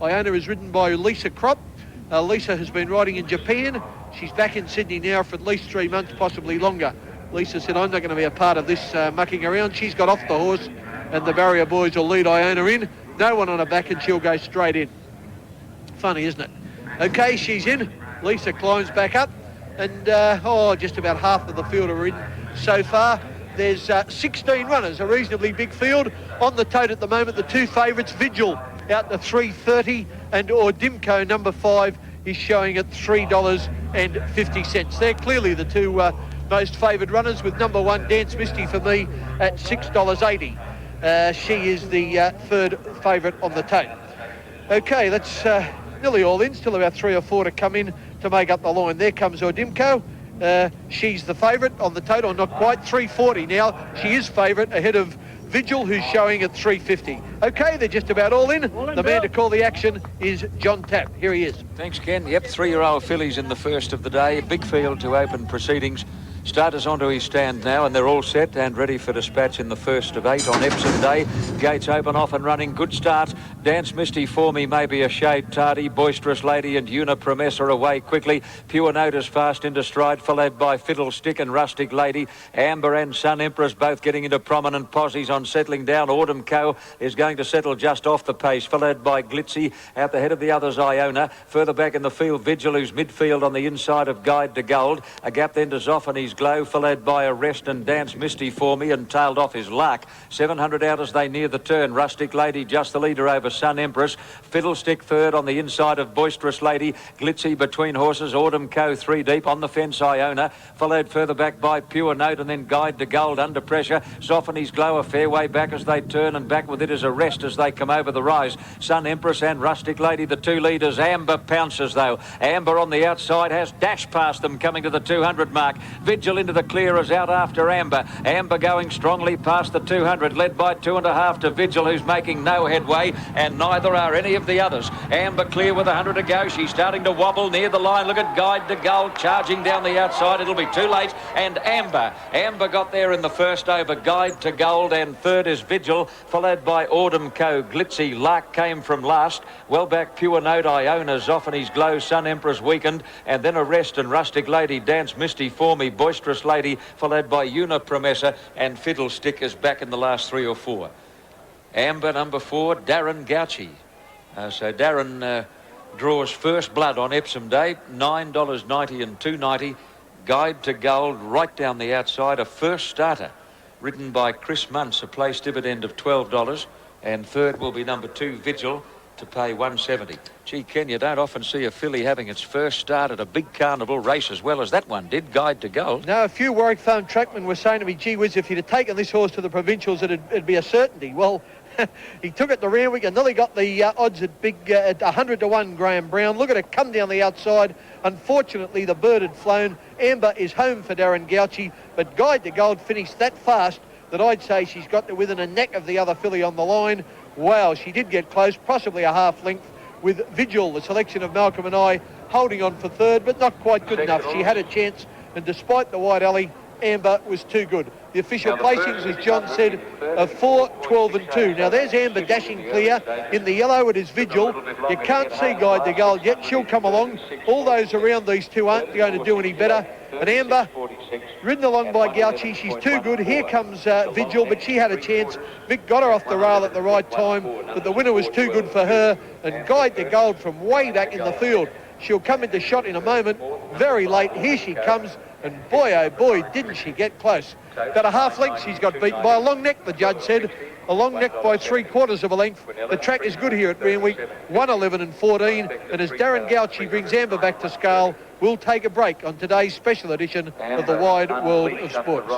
Iona is ridden by Lisa Kropp. Lisa has been riding in Japan. She's back in Sydney now for at least 3 months, possibly longer. Lisa said, I'm not going to be a part of this mucking around. She's got off the horse, and the barrier boys will lead Iona in. No one on her back, and she'll go straight in. Funny, isn't it? Okay, she's in. Lisa climbs back up, and just about half of the field are in so far. There's 16 runners, a reasonably big field. On the tote at the moment, the two favourites, Vigil out to $3.30, and Ordimco, number 5, is showing at $3.50. They're clearly the two most favoured runners, with number 1, Dance Misty, for me, at $6.80. She is the third favourite on the tote. Okay, that's nearly all in. Still about 3 or 4 to come in to make up the line. There comes Ordimco. She's the favourite on the total, not quite, $3.40 now. She is favourite ahead of Vigil, who's showing at $3.50. Okay, they're just about all in. The man to call the action is John Tapp. Here he is. Thanks, Ken. Yep, 3-year-old fillies in the first of the day. Big field to open proceedings. Starters onto his stand now, and they're all set and ready for dispatch in the first of 8 on Epsom Day. Gates open, off and running. Good start. Dance Misty for me, maybe a shade tardy. Boisterous Lady and Una Promessa away quickly. Pure Note is fast into stride, followed by Fiddlestick and Rustic Lady. Amber and Sun Empress both getting into prominent posies on settling down. Ordimco is going to settle just off the pace, followed by Glitzy. Out the head of the others, Iona. Further back in the field, Vigil, who's midfield on the inside of Guide to Gold. A gap then to Zoffany's Glow, followed by Arrest and Dance Misty for me, and tailed off his Lark. 700 out as they near the turn. Rustic Lady just the leader over Sun Empress. Fiddlestick third on the inside of Boisterous Lady. Glitzy between horses. Ordimco 3 deep on the fence, Iona, followed further back by Pure Note, and then Guide to Gold under pressure. Zoffany's Glow a fair way back as they turn, and back with it is Arrest as they come over the rise. Sun Empress and Rustic Lady, the two leaders. Amber pounces though. Amber on the outside has dashed past them, coming to the 200 mark. Vigil into the clear is out after Amber. Amber going strongly past the 200, led by 2.5 to Vigil, who's making no headway, and neither are any of the others. Amber clear with 100 to go. She's starting to wobble near the line. Look at Guide to Gold charging down the outside. It'll be too late. And Amber got there in the first over Guide to Gold, and third is Vigil, followed by Ordimco, Glitzy. Lark came from last. Well back Pure Note, Iona, Zoffany's Glow, Sun Empress weakened, and then Arrest and Rustic Lady, Dance Misty for me, Boisterous Lady, followed by Una Promessa, and Fiddlestick is back in the last 3 or 4. Amber, number 4, Darren Gauci. So Darren draws first blood on Epsom Day, $9.90 and $2.90. Guide to Gold right down the outside, a first starter, ridden by Chris Muntz, a place dividend of $12, and third will be number 2, Vigil, to pay $1.70. Gee, Ken, you don't often see a filly having its first start at a big carnival race as well as that one did, Guide to Gold. No, a few Warwick Farm trackmen were saying to me, gee whiz, if you'd have taken this horse to the provincials, it'd be a certainty. Well, he took it to Randwick and nearly got the odds at at 100 to 1, Graham Brown. Look at it come down the outside. Unfortunately, the bird had flown. Amber is home for Darren Gauci, but Guide to Gold finished that fast that I'd say she's got to within a neck of the other filly on the line. Wow, she did get close, possibly a half length, with Vigil, the selection of Malcolm and I, holding on for third, but not quite good enough. She had a chance, and despite the wide alley, Amber was too good. The official placings, as John said, of 4, 12 and 2. Now there's Amber dashing clear. In the yellow it is Vigil. You can't see Guide to Gold yet. She'll come along. All those around these two aren't going to do any better. But Amber, ridden along by Gauci, she's too good. Here comes Vigil, but she had a chance. Vic got her off the rail at the right time, but the winner was too good for her. And Guide to Gold from way back in the field. She'll come into shot in a moment. Very late. Here she comes. And boy, oh boy, didn't she get close. About a half length she's got beaten by a long neck, the judge said. A long neck by 3/4 of a length. The track is good here at Randwick, 1:11 and 14. And as Darren Gauci brings Amber back to scale, we'll take a break on today's special edition of the Wide World of Sports.